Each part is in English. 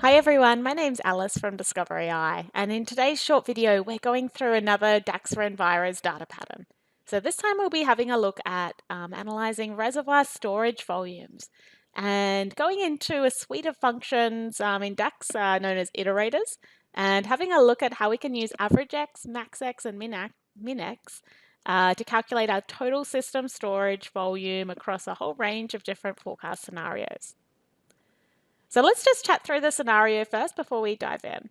Hi everyone, my name's Alice from Discover AI, and in today's short video, we're going through another DAX for Enviro's data pattern. So this time we'll be having a look at analyzing reservoir storage volumes and going into a suite of functions in DAX known as iterators, and having a look at how we can use average x, max x, and min x to calculate our total system storage volume across a whole range of different forecast scenarios. So let's just chat through the scenario first before we dive in.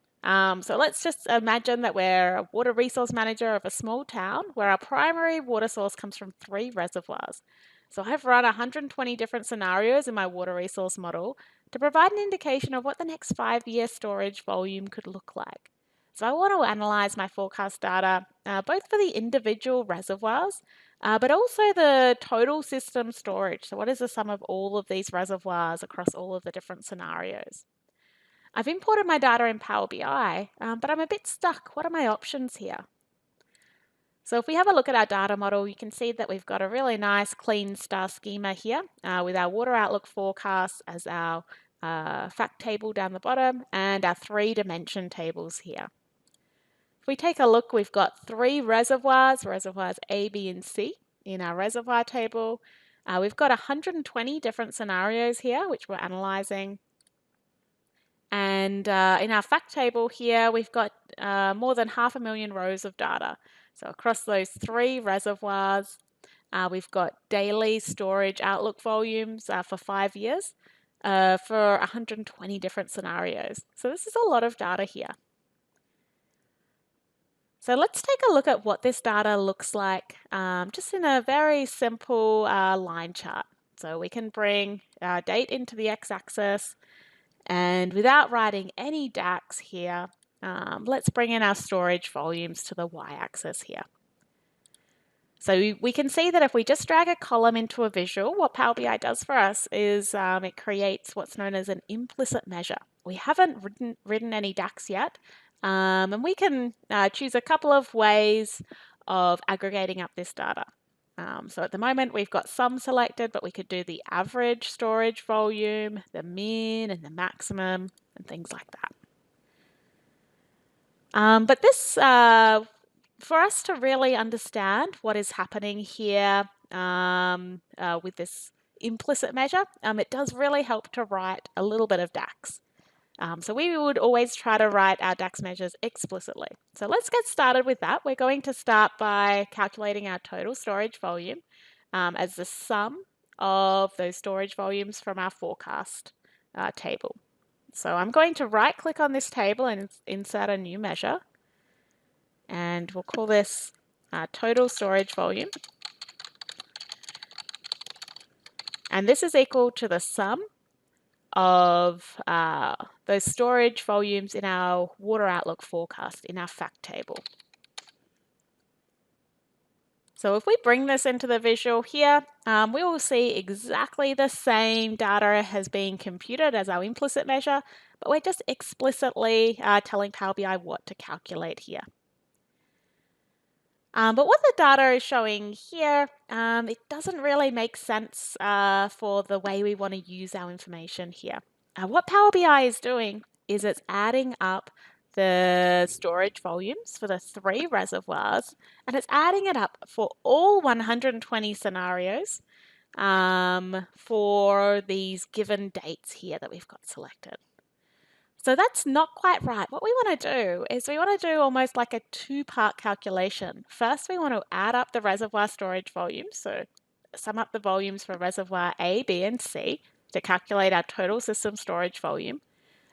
So let's just imagine that we're a water resource manager of a small town where our primary water source comes from 3 reservoirs. So I've run 120 different scenarios in my water resource model to provide an indication of what the next 5-year storage volume could look like. So I want to analyze my forecast data both for the individual reservoirs but also the total system storage. So what is the sum of all of these reservoirs across all of the different scenarios? I've imported my data in Power BI, but I'm a bit stuck. What are my options here? So if we have a look at our data model, you can see that we've got a really nice clean star schema here with our water outlook forecast as our fact table down the bottom and our 3-dimension tables here. If we take a look, we've got 3 reservoirs A, B, and C in our reservoir table. We've got 120 different scenarios here, which we're analyzing. And in our fact table here, we've got more than 500,000 rows of data. So across those 3 reservoirs, we've got daily storage outlook volumes for 5 years for 120 different scenarios. So this is a lot of data here. So let's take a look at what this data looks like just in a very simple line chart. So we can bring our date into the x-axis, and without writing any DAX here, let's bring in our storage volumes to the y-axis here. So we can see that if we just drag a column into a visual, what Power BI does for us is it creates what's known as an implicit measure. We haven't written any DAX yet, and we can choose a couple of ways of aggregating up this data. So at the moment we've got sum selected, but we could do the average storage volume, the min and the maximum, and things like that. But this, for us to really understand what is happening here with this implicit measure, it does really help to write a little bit of DAX. So we would always try to write our DAX measures explicitly. So let's get started with that. We're going to start by calculating our total storage volume as the sum of those storage volumes from our forecast table. So I'm going to right click on this table and insert a new measure. And we'll call this total storage volume. And this is equal to the sum of those storage volumes in our water outlook forecast in our fact table. So if we bring this into the visual here, we will see exactly the same data has been computed as our implicit measure, but we're just explicitly telling Power BI what to calculate here. But what the data is showing here, it doesn't really make sense for the way we want to use our information here. What Power BI is doing is it's adding up the storage volumes for the 3 reservoirs, and it's adding it up for all 120 scenarios for these given dates here that we've got selected. So that's not quite right. What we want to do is we want to do almost like a 2-part calculation. First, we want to add up the reservoir storage volumes, so sum up the volumes for reservoir A, B, and C to calculate our total system storage volume.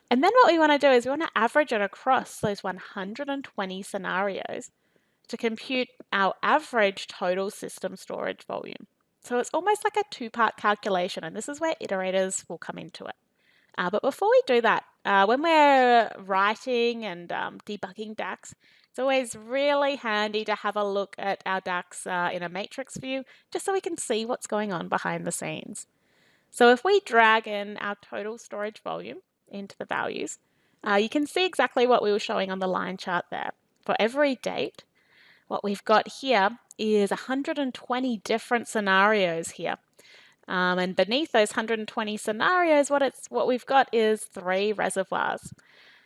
And then what we want to do is we want to average it across those 120 scenarios to compute our average total system storage volume. So it's almost like a 2-part calculation, and this is where iterators will come into it. But before we do that, when we're writing and debugging DAX, it's always really handy to have a look at our DAX in a matrix view, just so we can see what's going on behind the scenes. So if we drag in our total storage volume into the values, you can see exactly what we were showing on the line chart there. For every date, what we've got here is 120 different scenarios here And beneath those 120 scenarios, what we've got is 3 reservoirs.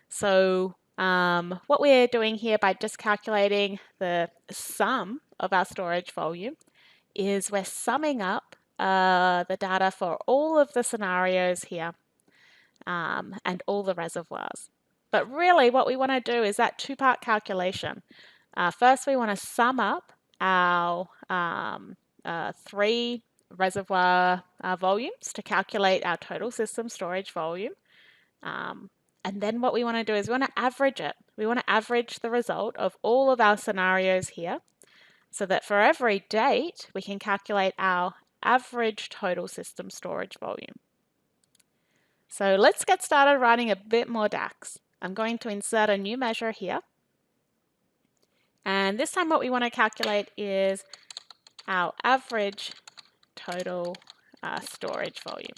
So what we're doing here by just calculating the sum of our storage volume is we're summing up the data for all of the scenarios here and all the reservoirs. But really what we want to do is that 2-part calculation. First, we want to sum up our 3 reservoir volumes to calculate our total system storage volume. And then what we want to do is we want to average it. We want to average the result of all of our scenarios here so that for every date, we can calculate our average total system storage volume. So let's get started writing a bit more DAX. I'm going to insert a new measure here. And this time what we want to calculate is our average total storage volume.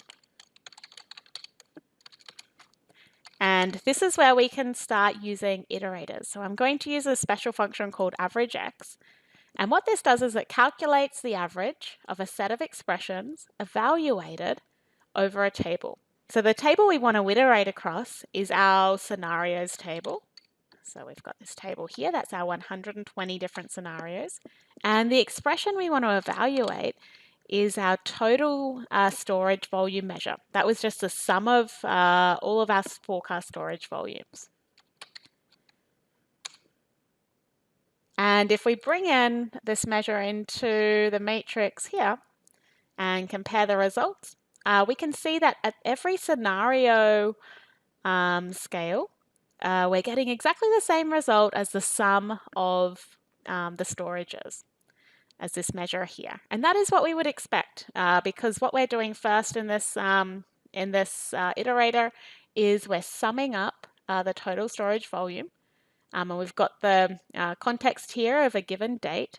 And this is where we can start using iterators. So I'm going to use a special function called averagex. And what this does is it calculates the average of a set of expressions evaluated over a table. So the table we want to iterate across is our scenarios table. So we've got this table here, that's our 120 different scenarios. And the expression we want to evaluate is our total storage volume measure. That was just the sum of all of our forecast storage volumes. And if we bring in this measure into the matrix here and compare the results, we can see that at every scenario scale, we're getting exactly the same result as the sum of the storages, as this measure here. And that is what we would expect because what we're doing first in this iterator is we're summing up the total storage volume. And we've got the context here of a given date.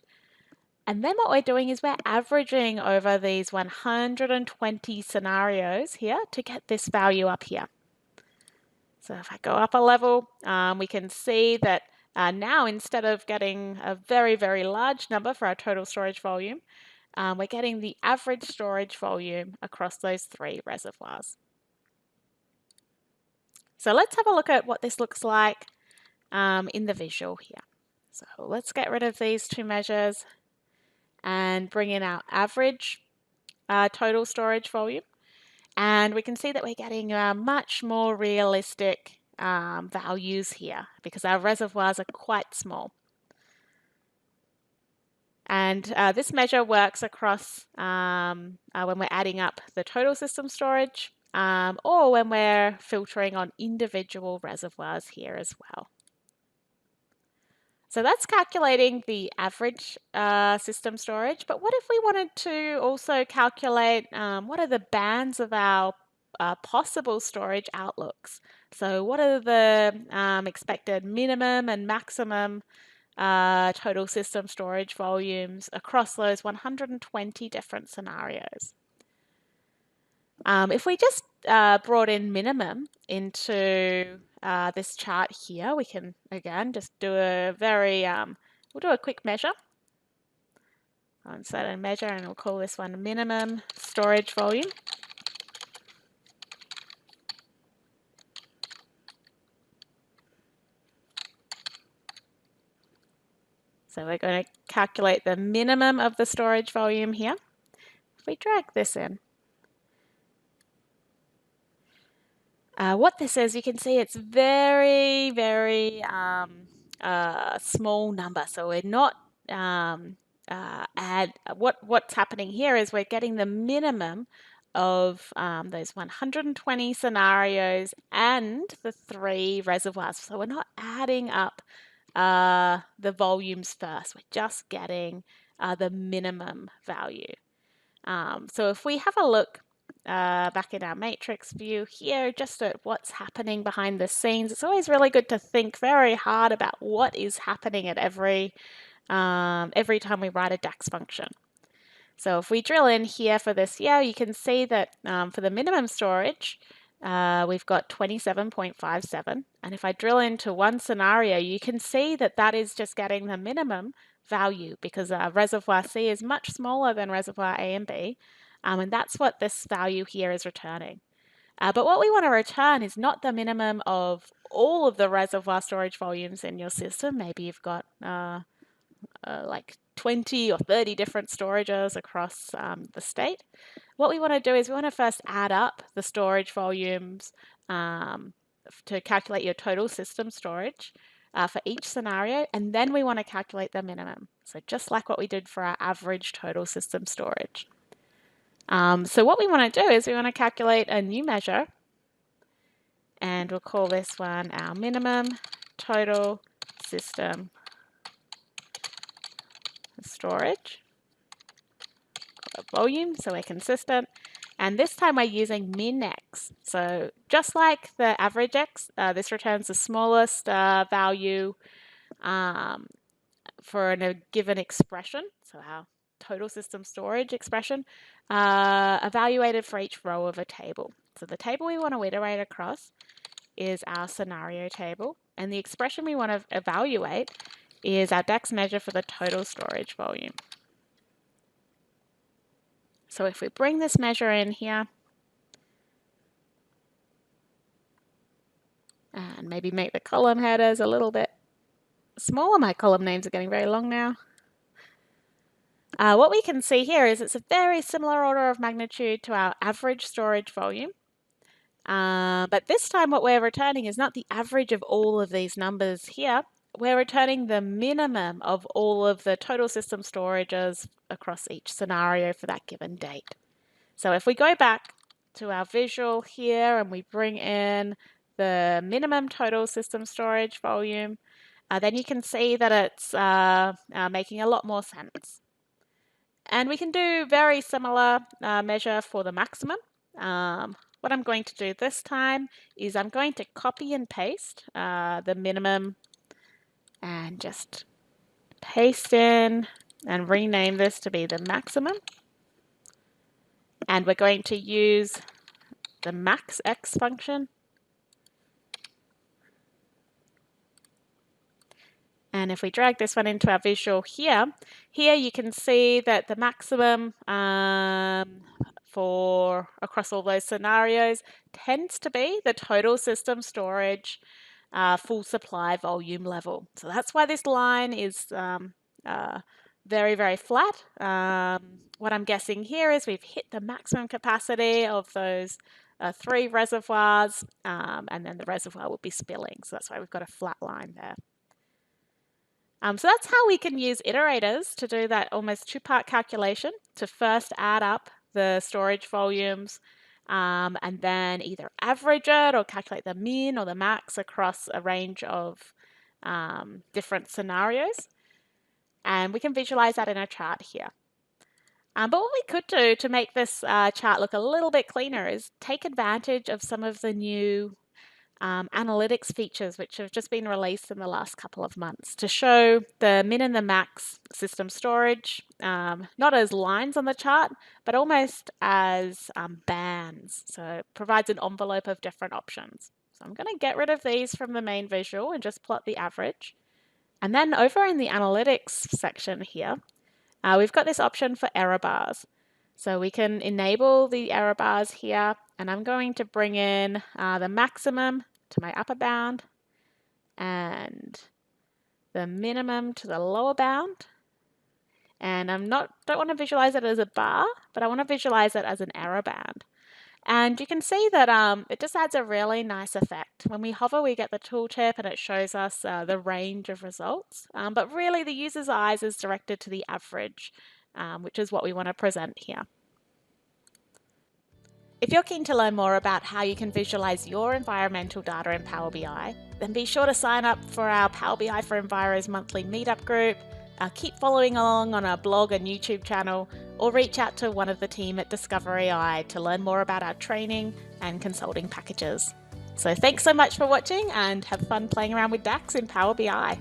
And then what we're doing is we're averaging over these 120 scenarios here to get this value up here. So if I go up a level, we can see that now instead of getting a very, very large number for our total storage volume, we're getting the average storage volume across those 3 reservoirs. So let's have a look at what this looks like in the visual here. So let's get rid of these 2 measures and bring in our average total storage volume. And we can see that we're getting much more realistic values here because our reservoirs are quite small. And this measure works across when we're adding up the total system storage or when we're filtering on individual reservoirs here as well. So that's calculating the average system storage. But what if we wanted to also calculate what are the bands of our possible storage outlooks? So what are the expected minimum and maximum total system storage volumes across those 120 different scenarios? If we just brought in minimum into this chart here, we can again just do a we'll do a quick measure. I'll insert a measure and we'll call this one minimum storage volume. So we're going to calculate the minimum of the storage volume here. If we drag this in, what this is, you can see it's very, very small number. So we're not what's happening here is we're getting the minimum of those 120 scenarios and the 3 reservoirs. So we're not adding up the volumes first. We're just getting the minimum value. So if we have a look back in our matrix view here, just at what's happening behind the scenes, it's always really good to think very hard about what is happening at every time we write a DAX function. So if we drill in here for this year, you can see that for the minimum storage, we've got 27.57. And if I drill into one scenario, you can see that that is just getting the minimum value because reservoir C is much smaller than reservoir A and B. And that's what this value here is returning. But what we want to return is not the minimum of all of the reservoir storage volumes in your system. Maybe you've got like 20 or 30 different storages across the state. What we want to do is we want to first add up the storage volumes to calculate your total system storage for each scenario, and then we want to calculate the minimum. So just like what we did for our average total system storage. So what we want to do is we want to calculate a new measure, and we'll call this one our minimum total system storage volume, so we're consistent. And this time we're using min x. So just like the average x, this returns the smallest value for a given expression. So our total system storage expression evaluated for each row of a table. So the table we want to iterate across is our scenario table, and the expression we want to evaluate is our DAX measure for the total storage volume. So if we bring this measure in here, and maybe make the column headers a little bit smaller. My column names are getting very long now. What we can see here is it's a very similar order of magnitude to our average storage volume. But this time what we're returning is not the average of all of these numbers here. We're returning the minimum of all of the total system storages across each scenario for that given date. So if we go back to our visual here and we bring in the minimum total system storage volume, then you can see that it's making a lot more sense. And we can do very similar measure for the maximum. What I'm going to do this time is I'm going to copy and paste the minimum and just paste in and rename this to be the maximum. And we're going to use the max x function. And if we drag this one into our visual here you can see that the maximum for across all those scenarios tends to be the total system storage full supply volume level. So that's why this line is very, very flat. What I'm guessing here is we've hit the maximum capacity of those 3 reservoirs, and then the reservoir will be spilling. So that's why we've got a flat line there. So that's how we can use iterators to do that almost 2-part calculation, to first add up the storage volumes and then either average it or calculate the min or the max across a range of different scenarios. And we can visualize that in a chart here. But what we could do to make this chart look a little bit cleaner is take advantage of some of the new analytics features which have just been released in the last couple of months to show the min and the max system storage, not as lines on the chart, but almost as bands. So it provides an envelope of different options. So I'm going to get rid of these from the main visual and just plot the average. And then over in the analytics section here, we've got this option for error bars. So we can enable the error bars here, and I'm going to bring in the maximum to my upper bound and the minimum to the lower bound. And don't want to visualize it as a bar, but I want to visualize it as an error band. And you can see that it just adds a really nice effect. When we hover, we get the tooltip and it shows us the range of results. But really the user's eyes is directed to the average, which is what we want to present here. If you're keen to learn more about how you can visualize your environmental data in Power BI, then be sure to sign up for our Power BI for Enviro's monthly meetup group, keep following along on our blog and YouTube channel, or reach out to one of the team at Discovery Eye to learn more about our training and consulting packages. So thanks so much for watching and have fun playing around with DAX in Power BI.